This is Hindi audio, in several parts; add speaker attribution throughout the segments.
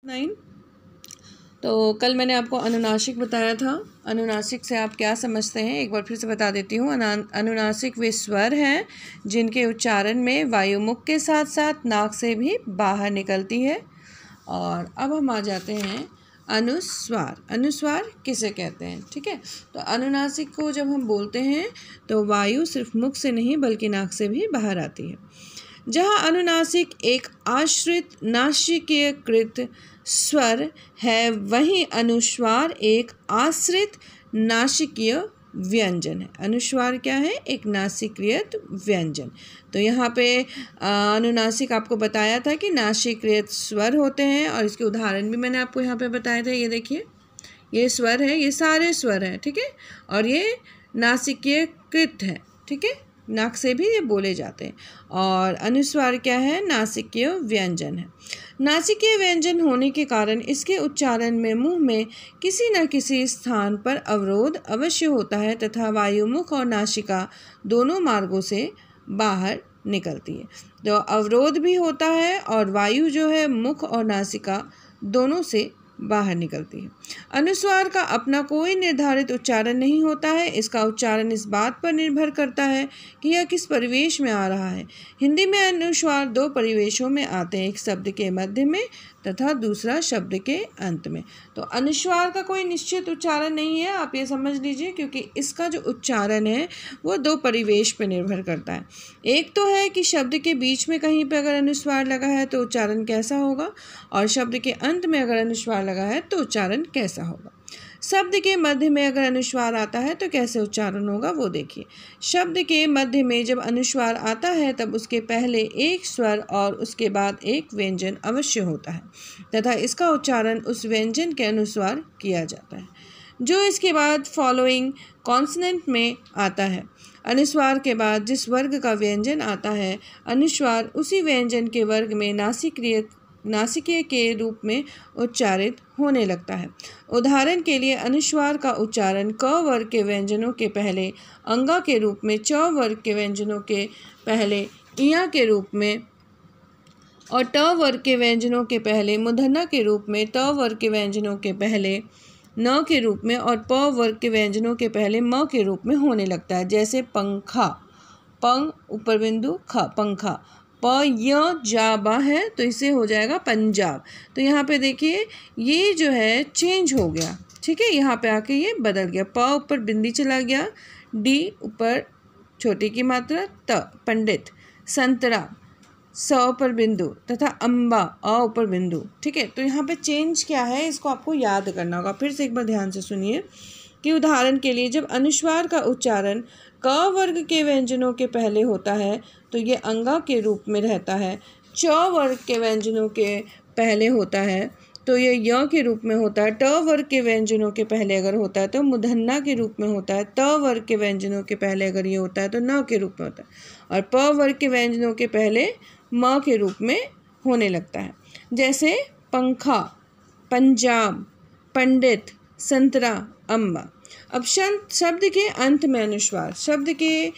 Speaker 1: 9। तो कल मैंने आपको अनुनासिक बताया था। अनुनासिक से आप क्या समझते हैं, एक बार फिर से बता देती हूँ। अनुनासिक वे स्वर हैं जिनके उच्चारण में वायु मुख के साथ साथ नाक से भी बाहर निकलती है। और अब हम आ जाते हैं अनुस्वार। अनुस्वार किसे कहते हैं, ठीक है। तो अनुनासिक को जब हम बोलते हैं तो वायु सिर्फ मुख से नहीं बल्कि नाक से भी बाहर आती है। जहाँ अनुनासिक एक आश्रित नासिकीयकृत स्वर है, वहीं अनुस्वार एक आश्रित नासिकीय व्यंजन है। अनुस्वार क्या है? एक नासिकीकृत व्यंजन। तो यहाँ पे अनुनासिक आपको बताया था कि नासिकीकृत स्वर होते हैं और इसके उदाहरण भी मैंने आपको यहाँ पे बताए थे। ये देखिए, ये स्वर है, ये सारे स्वर हैं, ठीक है, और ये नासिकीकृत है, ठीक है, नाक से भी ये बोले जाते हैं। और अनुस्वार क्या है? नासिकीय व्यंजन है। नासिकीय व्यंजन होने के कारण इसके उच्चारण में मुंह में किसी न किसी स्थान पर अवरोध अवश्य होता है तथा वायु मुख और नासिका दोनों मार्गों से बाहर निकलती है। तो अवरोध भी होता है और वायु जो है मुख और नासिका दोनों से बाहर निकलती है। अनुस्वार का अपना कोई निर्धारित उच्चारण नहीं होता है। इसका उच्चारण इस बात पर निर्भर करता है कि यह किस परिवेश में आ रहा है। हिंदी में अनुस्वार दो परिवेशों में आते हैं, एक शब्द के मध्य में तथा दूसरा शब्द के अंत में। तो अनुस्वार का कोई निश्चित उच्चारण नहीं है, आप ये समझ लीजिए, क्योंकि इसका जो उच्चारण है वो दो परिवेश पर निर्भर करता है। एक तो है कि शब्द के बीच में कहीं पर अगर अनुस्वार लगा है तो उच्चारण कैसा होगा, और शब्द के अंत में अगर अनुस्वार लगा है तो उच्चारण कैसा होगा। शब्द के मध्य में अगर अनुस्वार आता है तो कैसे उच्चारण होगा वो देखिए। शब्द के मध्य में जब अनुस्वार आता है तब उसके पहले एक स्वर और उसके बाद एक व्यंजन अवश्य होता है तथा इसका उच्चारण उस व्यंजन के अनुसार किया जाता है जो इसके बाद फॉलोइंग कॉन्सोनेंट में आता है। अनुस्वार के बाद जिस वर्ग का व्यंजन आता है, अनुस्वार उसी व्यंजन के वर्ग में नासिकीय के रूप में उच्चारित होने लगता है। उदाहरण के लिए अनुस्वार का उच्चारण क वर्ग के व्यंजनों के पहले अंगा के रूप में, च वर्ग के व्यंजनों के पहले इया के रूप में और ट वर्ग के व्यंजनों के पहले मूर्धन्य के रूप में, त वर्ग के व्यंजनों के पहले न के रूप में और प वर्ग के व्यंजनों के पहले म के रूप में होने लगता है। जैसे पंखा, पंग ऊपर बिंदु ख, पंखा। प य जा बा है तो इसे हो जाएगा पंजाब। तो यहाँ पे देखिए ये जो है चेंज हो गया, ठीक है, यहाँ पे आके ये बदल गया। प ऊपर बिंदी चला गया, डी ऊपर छोटी की मात्रा, त पंडित, संतरा स ऊपर बिंदु तथा अम्बा अ ऊपर बिंदु, ठीक है। तो यहाँ पे चेंज क्या है इसको आपको याद करना होगा। फिर से एक बार ध्यान से सुनिए कि उदाहरण के लिए जब अनुस्वार का उच्चारण क वर्ग के व्यंजनों के पहले होता है तो ये अंगा के रूप में रहता है। च वर्ग के व्यंजनों के पहले होता है तो ये य के रूप में होता है। ट वर्ग के व्यंजनों के पहले अगर होता है तो मूर्धन्य के रूप में होता है। त वर्ग के व्यंजनों के पहले अगर ये होता है तो न के रूप में होता है। और प वर्ग के व्यंजनों के पहले म के रूप में होने लगता है। जैसे पंखा, पंजाब, पंडित, संतरा, अम्बा। अब शब्द के अंत में अनुस्वार, शब्द के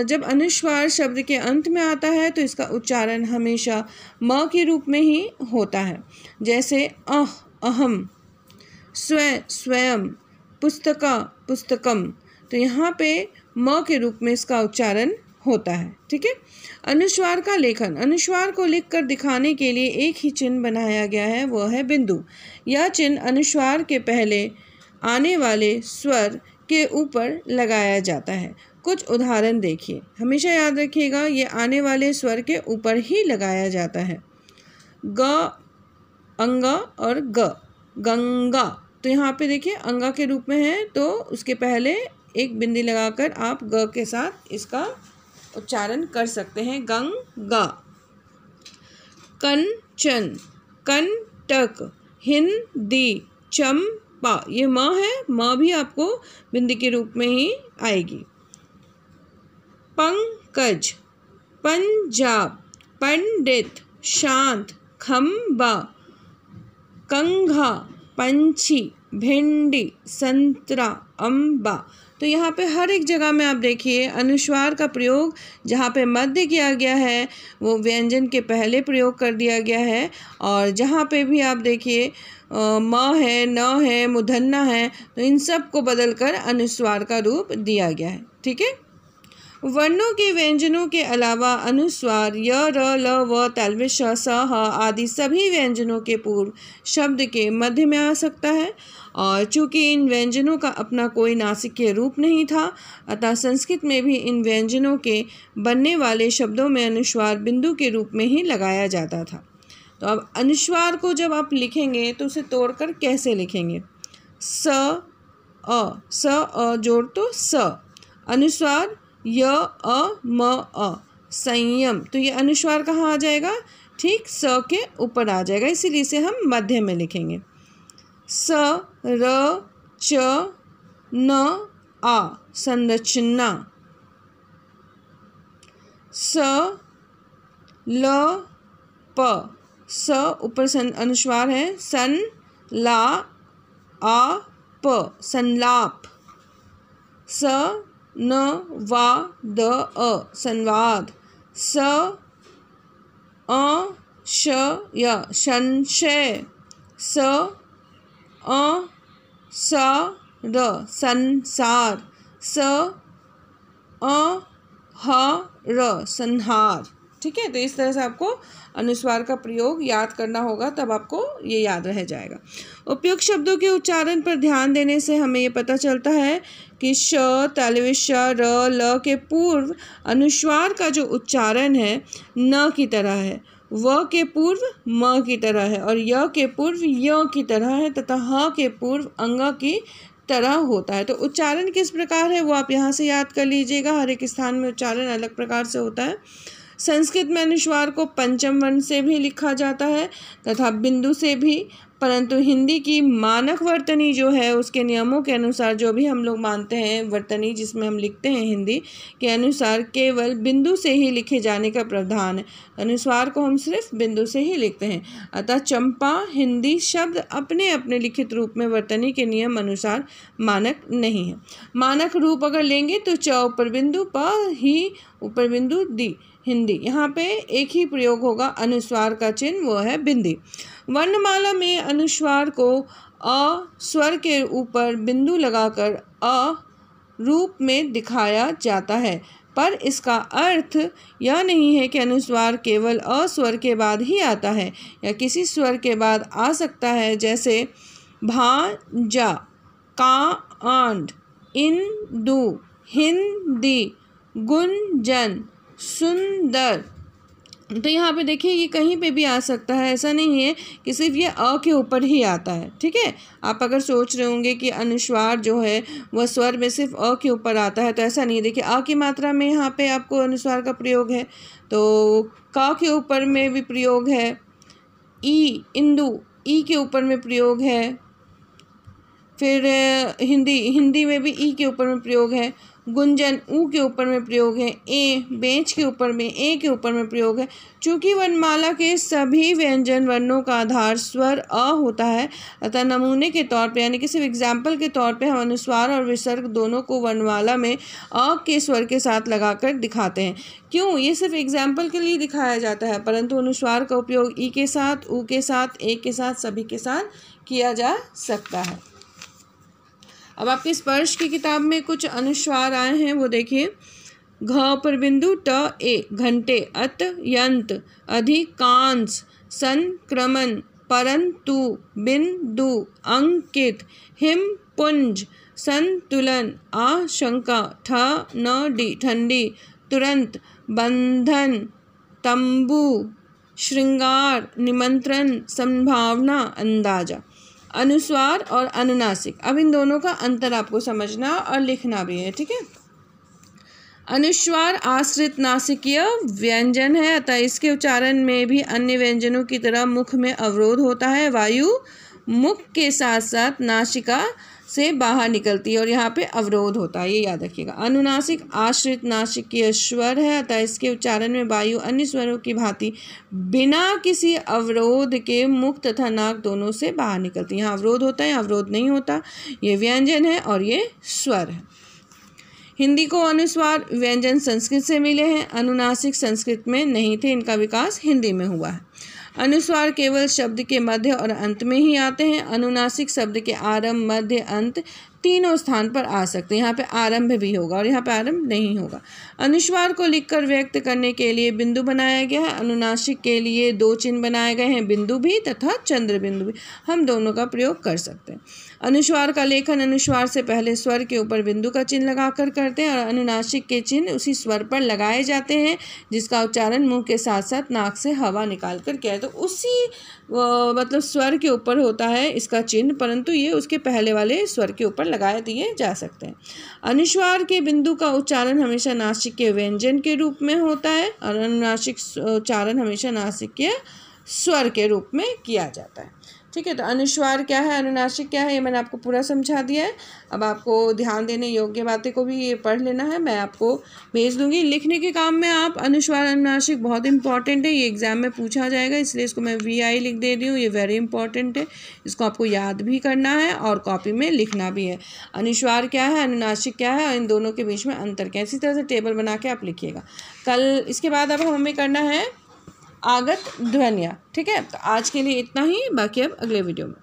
Speaker 1: जब अनुस्वार शब्द के अंत में आता है तो इसका उच्चारण हमेशा म के रूप में ही होता है। जैसे अहम, स्वयं, पुस्तका, पुस्तकम। तो यहाँ पे म के रूप में इसका उच्चारण होता है, ठीक है। अनुस्वार का लेखन, अनुस्वार को लिखकर दिखाने के लिए एक ही चिन्ह बनाया गया है, वह है बिंदु। यह चिन्ह अनुस्वार के पहले आने वाले स्वर के ऊपर लगाया जाता है। कुछ उदाहरण देखिए, हमेशा याद रखिएगा ये आने वाले स्वर के ऊपर ही लगाया जाता है। ग, अंगा और ग, गंगा। तो यहाँ पे देखिए अंगा के रूप में है तो उसके पहले एक बिंदी लगाकर आप ग के साथ इसका उच्चारण कर सकते हैं, गंगा। कंचन, कंटक, हिंदी, चंपा। ये म है, म भी आपको बिंदी के रूप में ही आएगी। पंकज, पंजाब, पंडित, शांत, खंबा, कंघा, पंछी, भिंडी, संतरा, अम्बा। तो यहाँ पे हर एक जगह में आप देखिए अनुस्वार का प्रयोग जहाँ पे मध्य किया गया है वो व्यंजन के पहले प्रयोग कर दिया गया है, और जहाँ पे भी आप देखिए म है, न है, मूर्धन्य है, तो इन सब को बदलकर अनुस्वार का रूप दिया गया है। ठीक है। वर्णों के व्यंजनों के अलावा अनुस्वार य, र, ल, व, तालव्य श, स, ह आदि सभी व्यंजनों के पूर्व शब्द के मध्य में आ सकता है, और चूंकि इन व्यंजनों का अपना कोई नासिकीय रूप नहीं था, अतः संस्कृत में भी इन व्यंजनों के बनने वाले शब्दों में अनुस्वार बिंदु के रूप में ही लगाया जाता था। तो अब अनुस्वार को जब आप लिखेंगे तो उसे तोड़कर कैसे लिखेंगे? स अ जोड़ तो स। अनुस्वार य अ म अ, संयम, तो ये अनुस्वार कहाँ आ जाएगा? ठीक स के ऊपर आ जाएगा, इसीलिए इसे हम मध्य में लिखेंगे। स र च न आ, संरचना। स ल प, स ऊपर अनुस्वार है, सन ला आ प, संलाप। स न वा द अ, संवाद। स अ श य, संशय। स अ सा र, संसार। स अ ह र, संहार। ठीक है। तो इस तरह से आपको अनुस्वार का प्रयोग याद करना होगा, तब आपको ये याद रह जाएगा। उपयुक्त शब्दों के उच्चारण पर ध्यान देने से हमें ये पता चलता है कि श, तालव्य श, र, ल के पूर्व अनुस्वार का जो उच्चारण है न की तरह है, व के पूर्व म की तरह है, और य के पूर्व य की तरह है, तथा ह के पूर्व अंग की तरह होता है। तो उच्चारण किस प्रकार है वो आप यहाँ से याद कर लीजिएगा। हर एक स्थान में उच्चारण अलग प्रकार से होता है। संस्कृत में अनुस्वार को पंचम वर्ण से भी लिखा जाता है तथा बिंदु से भी, परंतु हिंदी की मानक वर्तनी जो है उसके नियमों के अनुसार, जो भी हम लोग मानते हैं वर्तनी जिसमें हम लिखते हैं हिंदी के अनुसार, केवल बिंदु से ही लिखे जाने का प्रावधान है। अनुस्वार को हम सिर्फ बिंदु से ही लिखते हैं। अतः चंपा हिंदी शब्द अपने अपने लिखित रूप में वर्तनी के नियम अनुसार मानक नहीं है। मानक रूप अगर लेंगे तो च ऊपर बिंदु, प ही ऊपर बिंदु, दी हिंदी। यहाँ पे एक ही प्रयोग होगा अनुस्वार का चिन्ह, वो है बिंदी। वर्णमाला में अनुस्वार को अ स्वर के ऊपर बिंदु लगाकर अ रूप में दिखाया जाता है, पर इसका अर्थ यह नहीं है कि अनुस्वार केवल अ स्वर के बाद ही आता है या किसी स्वर के बाद आ सकता है, जैसे भांजा, कांड, इंदु, हिंदी, गुंजन, सुंदर। तो यहाँ पे देखिए ये कहीं पे भी आ सकता है, ऐसा नहीं है कि सिर्फ ये अ के ऊपर ही आता है। ठीक है। आप अगर सोच रहे होंगे कि अनुस्वार जो है वह स्वर में सिर्फ अ के ऊपर आता है, तो ऐसा नहीं। देखिए अ की मात्रा में यहाँ पे आपको अनुस्वार का प्रयोग है, तो क के ऊपर में भी प्रयोग है, ई इंदु ई के ऊपर में प्रयोग है, फिर हिंदी में भी ई के ऊपर में प्रयोग है, गुंजन ऊ के ऊपर में प्रयोग है, ए बेंच के ऊपर में, ए के ऊपर में प्रयोग है। चूंकि वर्णमाला के सभी व्यंजन वर्णों का आधार स्वर अ होता है, अतः नमूने के तौर पे यानी कि सिर्फ एग्जाम्पल के तौर पे हम अनुस्वार और विसर्ग दोनों को वर्णमाला में अ के स्वर के साथ लगाकर दिखाते हैं। क्यों? ये सिर्फ एग्जाम्पल के लिए दिखाया जाता है, परंतु अनुस्वार का उपयोग ई के साथ, ऊ के साथ, ए के साथ, सभी के साथ किया जा सकता है। अब आपके स्पर्श की किताब में कुछ अनुस्वार आए हैं, वो देखिए। घ पर बिंदु, ट ए, घंटे, अत यंत, अधिकांश, संक्रमण, परंतु, बिंदु, अंकित, हिम पुंज, संतुलन, आशंका, ठ न डी, ठंडी, तुरंत, बंधन, तंबू, श्रृंगार, निमंत्रण, संभावना, अंदाजा। अनुस्वार और अनुनासिक, अब इन दोनों का अंतर आपको समझना और लिखना भी है। ठीक है। अनुस्वार आश्रित नासिकीय व्यंजन है, अतः इसके उच्चारण में भी अन्य व्यंजनों की तरह मुख में अवरोध होता है। वायु मुख के साथ साथ नासिका से बाहर निकलती है और यहाँ पे अवरोध होता है, ये याद रखिएगा। अनुनासिक आश्रित नासिकीय स्वर है, अतः इसके उच्चारण में वायु अन्य स्वरों की भांति बिना किसी अवरोध के मुख तथा नाक दोनों से बाहर निकलती है। यहाँ अवरोध होता है, अवरोध नहीं होता। ये व्यंजन है और ये स्वर है। हिंदी को अनुस्वार व्यंजन संस्कृत से मिले हैं, अनुनासिक संस्कृत में नहीं थे, इनका विकास हिंदी में हुआ है। अनुस्वार केवल शब्द के मध्य और अंत में ही आते हैं। अनुनासिक शब्द के आरंभ, मध्य, अंत तीनों स्थान पर आ सकते हैं। यहाँ पे आरंभ भी होगा और यहाँ पे आरंभ नहीं होगा। अनुस्वार को लिखकर व्यक्त करने के लिए बिंदु बनाया गया है। अनुनासिक के लिए दो चिन्ह बनाए गए हैं, बिंदु भी तथा चंद्र बिंदु भी। हम दोनों का प्रयोग कर सकते हैं। अनुस्वार का लेखन अनुस्वार से पहले स्वर के ऊपर बिंदु का चिन्ह लगाकर करते हैं और अनुनासिक के चिन्ह उसी स्वर पर लगाए जाते हैं जिसका उच्चारण मुंह के साथ साथ नाक से हवा निकाल कर किया है। तो उसी मतलब स्वर के ऊपर होता है इसका चिन्ह, परंतु ये उसके पहले वाले स्वर के ऊपर लगाए दिए जा सकते हैं। अनुस्वार के बिंदु का उच्चारण हमेशा नासिक के व्यंजन के रूप में होता है और अनुनासिक उच्चारण हमेशा नासिक के स्वर के रूप में किया जाता है। ठीक है, तो अनुस्वार क्या है, अनुनासिक क्या है, ये मैंने आपको पूरा समझा दिया है। अब आपको ध्यान देने योग्य बातें को भी ये पढ़ लेना है, मैं आपको भेज दूंगी। लिखने के काम में आप अनुस्वार अनुनासिक बहुत इंपॉर्टेंट है, ये एग्जाम में पूछा जाएगा, इसलिए इसको मैं VI लिख दे रही हूँ। ये वेरी इंपॉर्टेंट है, इसको आपको याद भी करना है और कॉपी में लिखना भी है। अनुस्वार क्या है, अनुनासिक क्या है और इन दोनों के बीच में अंतर क्या है, इसी तरह से टेबल बना के आप लिखिएगा। कल इसके बाद अब हमें करना है आगत ध्वनियाँ। ठीक है, तो आज के लिए इतना ही, बाकी अब अगले वीडियो में।